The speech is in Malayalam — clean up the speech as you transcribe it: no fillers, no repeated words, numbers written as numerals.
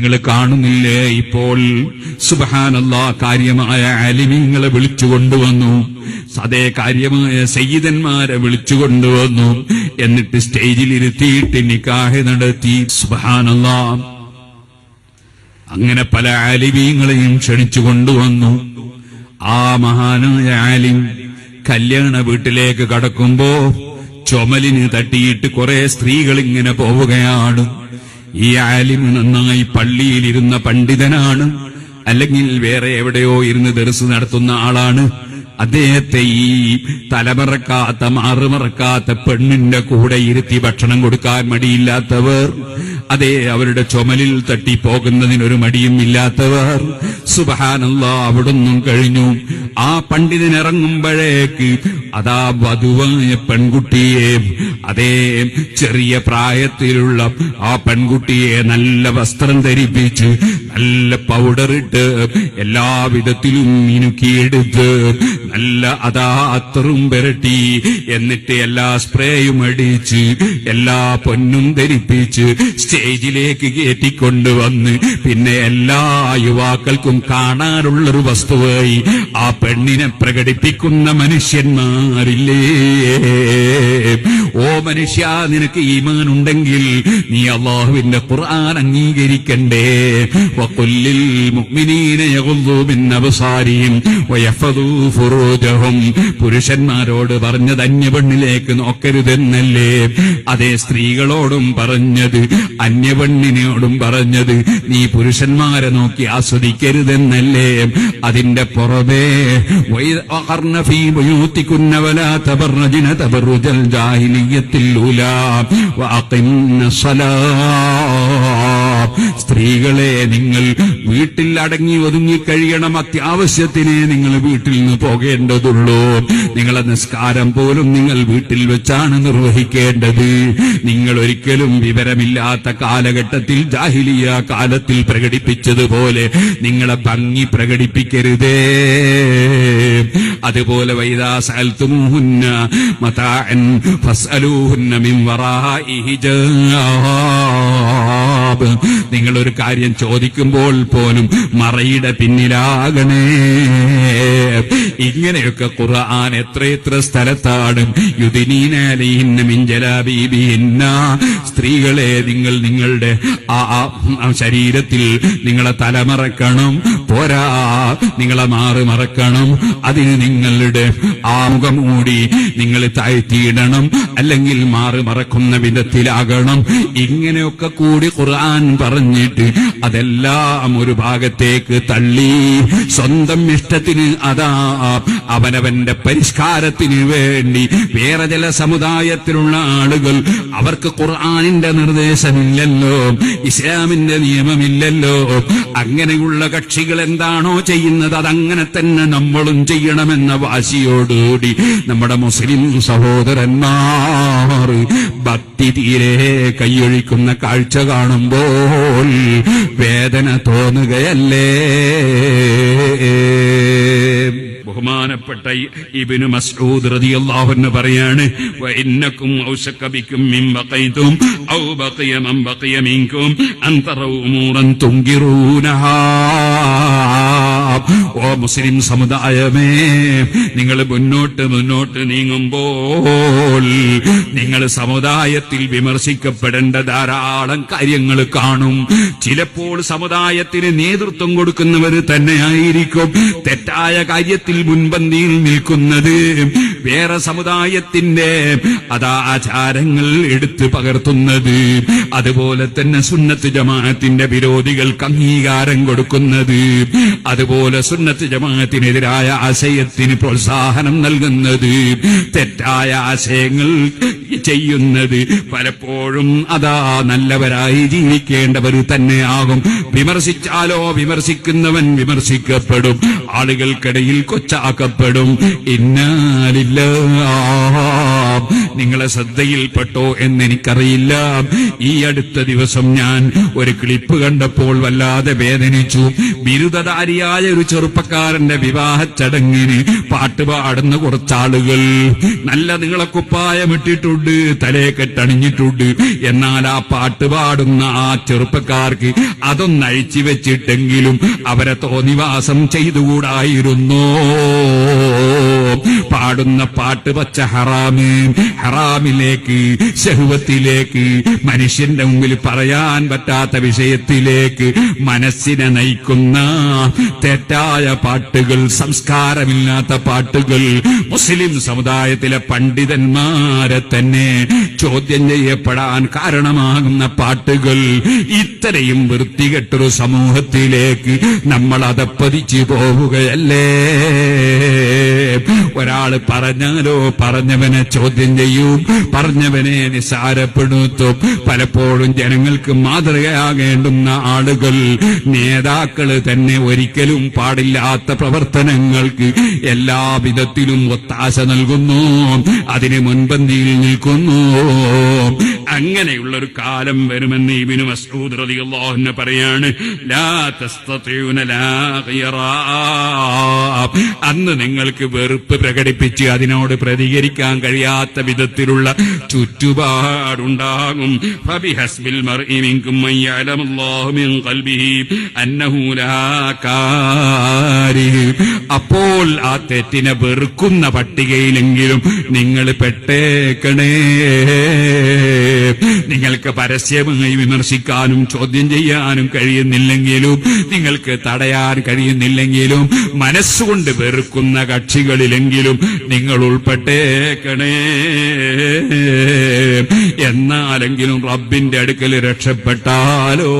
നിങ്ങൾ കാണുന്നില്ലേ ഇപ്പോൾ സുബ്ഹാനല്ലാഹ് കാര്യമായ ആലിമീങ്ങളെ വിളിച്ചുകൊണ്ടുവന്നു, അതേ കാര്യമായ സയ്യിദന്മാരെ വിളിച്ചുകൊണ്ടുവന്നു, എന്നിട്ട് സ്റ്റേജിൽ ഇരുത്തിയിട്ട് നിക്കാഹ് നടത്തി. സുബ്ഹാനല്ലാഹ് അങ്ങനെ പല ആലിമീങ്ങളെയും ക്ഷണിച്ചു കൊണ്ടുവന്നു. ആ മഹാനായ ആലിം കല്യാണ വീട്ടിലേക്ക് കടക്കുമ്പോ ചുമലിന് തട്ടിയിട്ട് കുറെ സ്ത്രീകൾ ഇങ്ങനെ പോവുകയാണ്. ഈ ആലിം നന്നായി പള്ളിയിലിരുന്ന പണ്ഡിതനാണ്, അല്ലെങ്കിൽ വേറെ എവിടെയോ ഇരുന്ന് ദർസ് നടത്തുന്ന ആളാണ്. അദ്ദേഹത്തെ ഈ തലമറക്കാത്ത മാറുമറക്കാത്ത പെണ്ണിന്റെ കൂടെ ഇരുത്തി ഭക്ഷണം കൊടുക്കാൻ മടിയില്ലാത്തവർ, അതേ അവരുടെ ചുമലിൽ തട്ടി പോകുന്നതിനൊരു മടിയും ഇല്ലാത്തവർ, സുബ്ഹാനല്ലാഹ് അവിടുന്നും കഴിഞ്ഞു. ആ പണ്ഡിതൻ ഇറങ്ങുമ്പോഴേക്ക് അതാ വധുവായ പെൺകുട്ടിയെ, അതേ ചെറിയ പ്രായത്തിലുള്ള ആ പെൺകുട്ടിയെ നല്ല വസ്ത്രം ധരിപ്പിച്ച് നല്ല പൗഡറിട്ട് എല്ലാവിധത്തിലും മിനുക്കിയെടുത്ത് നല്ല അതാ അത്തറും പുരട്ടി, എന്നിട്ട് എല്ലാ സ്പ്രേയും അടിച്ച് എല്ലാ പൊന്നും ധരിപ്പിച്ച് സ്റ്റേജിലേക്ക് കയറ്റിക്കൊണ്ടുവന്ന് പിന്നെ എല്ലാ യുവാക്കൾക്കും കാണാനുള്ളൊരു വസ്തുവായി ആ പെണ്ണിനെ പ്രകടിപ്പിക്കുന്ന മനുഷ്യന്മാരില്ലേ? ഓ മനുഷ്യ, നിനക്ക് ഈമാൻ ഉണ്ടെങ്കിൽ നീ അല്ലാഹുവിന്റെ ഖുർആൻ അംഗീകരിക്കണ്ടേ? വഖുല്ലിൽ മുഅ്മിനീന യഗ്ളൂ മിൻ അബ്സാരിഹിം വയഹ്ഫദൂ ഫുറൂജഹും. പുരുഷന്മാരോട് പറഞ്ഞത് അന്യപെണ്ണിലേക്ക് നോക്കരുതെന്നല്ലേ? അതേ സ്ത്രീകളോടും പറഞ്ഞത്, അന്യപെണ്ണിനോടും പറഞ്ഞത് നീ പുരുഷന്മാരെ നോക്കി ആസ്വദിക്കരുതെന്നല്ലേ? അതിന്റെ പുറമേ വഖർന ഫീ ബുയൂതികുന്ന വലാ തബറജ്ന തബറുജൽ ജാഹിലിയ്യത്തിൽ ഊലാ വഅഖിംന സ്വലാത്ത്. സ്ത്രീകളെ, നിങ്ങൾ വീട്ടിൽ അടങ്ങി ഒതുങ്ങി കഴിയണം. അത്യാവശ്യത്തിന് നിങ്ങൾ വീട്ടിൽ നിന്ന് പോകേണ്ടതുള്ളൂ. നിങ്ങളെ നിസ്കാരം പോലും നിങ്ങൾ വീട്ടിൽ വെച്ചാണ് നിർവഹിക്കേണ്ടത്. നിങ്ങൾ ഒരിക്കലും വിവരമില്ലാത്ത കാലഘട്ടത്തിൽ ജാഹിലിയ കാലത്തിൽ പ്രകടിപ്പിച്ചതുപോലെ നിങ്ങളെ ഭംഗി പ്രകടിപ്പിക്കരുതേ. അതുപോലെ വൈദാ സഅൽതുമൂഹുന്ന മതാഅൻ ഫസ്അലൂഹുന്ന മിൻ വറാഇ ഹിജാബ്. നിങ്ങളൊരു കാര്യം ചോദിക്കുമ്പോൾ പോലും മറയുടെ പിന്നിലാകണേ. ഇങ്ങനെയൊക്കെ ഖുർആൻ എത്രയെത്ര സ്ഥലത്താണ്. യുദ്നീന അലൈഹിന്ന മിൻ ജലാബീബിഹിന്ന. സ്ത്രീകളെ, നിങ്ങൾ നിങ്ങളുടെ ആ ശരീരത്തിൽ നിങ്ങളെ തലമറക്കണം, പോരാ നിങ്ങളെ മാറ് മറക്കണം. അതിന് നിങ്ങളുടെ ആ മുഖമൂടി നിങ്ങൾ താഴ്ത്തിയിടണം, അല്ലെങ്കിൽ മാറ് മറക്കുന്ന വിധത്തിലാകണം. ഇങ്ങനെയൊക്കെ കൂടി ഖുർആൻ പറഞ്ഞിട്ട് അതെല്ലാം ഒരു ഭാഗത്തേക്ക് തള്ളി സ്വന്തം ഇഷ്ടത്തിന് അതാ അവനവന്റെ പരിഷ്കാരത്തിന് വേണ്ടി വേറെ ചില സമുദായത്തിലുള്ള ആളുകൾ, അവർക്ക് ഖുർആനിന്റെ നിർദ്ദേശമില്ലല്ലോ, ഇസ്ലാമിന്റെ നിയമമില്ലല്ലോ. അങ്ങനെയുള്ള കക്ഷികൾ എന്താണോ ചെയ്യുന്നത് അതങ്ങനെ തന്നെ നമ്മളും ചെയ്യണമെന്ന വാശിയോടുകൂടി നമ്മുടെ മുസ്ലിം സഹോദരന്മാർ ഭക്തി തീരെ കൈയൊഴിക്കുന്ന കാഴ്ച കാണുമ്പോൾ വേദന തോന്നുകയല്ലേ? ബഹുമാനപ്പെട്ട ഇബ്നു മസ്ഊദ് റളിയല്ലാഹു അൻഹു പറയാണ്, വഇന്നകും ഔശക ബികും മിൻ ബഖൈതും ഔ ബഖിയ മൻ ബഖിയ മിൻകും അൻ തറൂ ഉമൂറൻ തുൻകിറൂനഹാ. ഓ മുസ്ലിം സമുദായമേ, നിങ്ങൾ മുന്നോട്ട് നീങ്ങുമ്പോൾ നിങ്ങൾ സമുദായത്തിൽ വിമർശിക്കപ്പെടേണ്ട ധാരാളം കാര്യങ്ങൾ കാണും. ചിലപ്പോൾ സമുദായത്തിന് നേതൃത്വം കൊടുക്കുന്നവർ തന്നെയായിരിക്കും തെറ്റായ കാര്യത്തിൽ മുൻപന്തിയിൽ നിൽക്കുന്നത്. വേറെ സമുദായത്തിന്റെ ആചാരങ്ങൾ എടുത്തു പകർത്തുന്നത്, അതുപോലെ തന്നെ സുന്നത്ത് ജമാഅത്തിന്റെ വിരോധികൾക്ക് അംഗീകാരം കൊടുക്കുന്നത്, അതുപോലെ സുന്നത്ത് ജമാഅത്തിനെതിരായ ആശയത്തിന് പ്രോത്സാഹനം നൽകുന്നത്, തെറ്റായ ആശയങ്ങൾ ചെയ്യുന്നത്, പലപ്പോഴും നല്ലവരായി ജീവിക്കേണ്ടവർ തന്നെയാകും. വിമർശിച്ചാലോ വിമർശിക്കുന്നവൻ വിമർശിക്കപ്പെടും, ആളുകൾക്കിടയിൽ കൊച്ചാക്കപ്പെടും. ഇന്നാ ലില്ലാഹ് നിങ്ങളെ ശ്രദ്ധയിൽപ്പെട്ടോ എന്നെനിക്കറിയില്ല. ഈ അടുത്ത ദിവസം ഞാൻ ഒരു ക്ലിപ്പ് കണ്ടപ്പോൾ വല്ലാതെ വേദനിച്ചു. ബിരുദധാരിയായ ഒരു ചെറുപ്പക്കാരന്റെ വിവാഹ ചടങ്ങിന് പാട്ട് പാടുന്ന കുറച്ചാളുകൾ നല്ല നീളക്കുപ്പായമിട്ടിട്ടുണ്ട്, തലയെക്കെട്ടണിഞ്ഞിട്ടുണ്ട്. എന്നാൽ ആ പാട്ട് പാടുന്ന ആ ചെറുപ്പക്കാർക്ക് അതൊന്നഴിച്ചു വെച്ചിട്ടെങ്കിലും അവരെ തോന്നിവാസം ചെയ്തുകൂടായിരുന്നോ? പാടുന്ന പാട്ട് പച്ച ഹറാമിലേക്ക്, ശഹ്വത്തിലേക്ക്, മനുഷ്യന്റെ മുമ്പിൽ പറയാൻ പറ്റാത്ത വിഷയത്തിലേക്ക് മനസ്സിനെ നയിക്കുന്ന തെറ്റായ പാട്ടുകൾ, സംസ്കാരമില്ലാത്ത പാട്ടുകൾ, മുസ്ലിം സമുദായത്തിലെ പണ്ഡിതന്മാരെ തന്നെ ചോദ്യം ചെയ്യപ്പെടാൻ കാരണമാകുന്ന പാട്ടുകൾ, ഇത്രയും വൃത്തികെട്ടൊരു സമൂഹത്തിലേക്ക് നമ്മൾ അതപ്പതിച്ചു പോവുകയല്ലേ? ഒരാള് പറഞ്ഞാലോ പറഞ്ഞവനെ ചോദ്യം ചെയ്യും, പറഞ്ഞവനെ നിസാരപ്പെടുത്തും. പലപ്പോഴും ജനങ്ങൾക്ക് മാതൃകയാകേണ്ടുന്ന ആളുകൾ, നേതാക്കള് തന്നെ ഒരിക്കലും പാടില്ലാത്ത പ്രവർത്തനങ്ങൾക്ക് എല്ലാ വിധത്തിലും ഒത്താശ നൽകുന്നു, അതിന് മുൻപന്തിയിൽ നിൽക്കുന്നു. അങ്ങനെയുള്ളൊരു കാലം വരുമെന്ന് ഇബ്നു മസ്ഊദ് റളിയല്ലാഹു അൻഹു പറയാണ്. ലാ തസ്തതിഊന ലാ ഖിറാ, അന്ന് നിങ്ങൾക്ക് വെറുപ്പ് പ്രകടിപ്പിച്ച് അതിനോട് പ്രതികരിക്കാൻ കഴിയാത്ത വിധത്തിലുള്ള ചുറ്റുപാടുണ്ടാകും. ഫബിഹസ്ബിൽ മർഇ മിൻകും മൻ യഅലമുല്ലാഹു മിൻ ഖൽബിഹി അന്നഹു ലാ കാരിഹ്. അപ്പോൾ ആ തെറ്റിനെ വെറുക്കുന്ന പട്ടികയിലെങ്കിലും നിങ്ങൾ പെട്ടേക്കണേ. നിങ്ങൾക്ക് പരസ്യമായി വിമർശിക്കാനും ചോദ്യം ചെയ്യാനും കഴിയുന്നില്ലെങ്കിലും, നിങ്ങൾക്ക് തടയാൻ കഴിയുന്നില്ലെങ്കിലും, മനസ്സുകൊണ്ട് വെറുക്കുന്ന കക്ഷികളിലെങ്കിലും നിങ്ങൾ ഉൾപ്പെട്ടേക്കണേ. എന്നാലെങ്കിലും റബ്ബിന്റെ അടുക്കൽ രക്ഷപ്പെട്ടാലോ.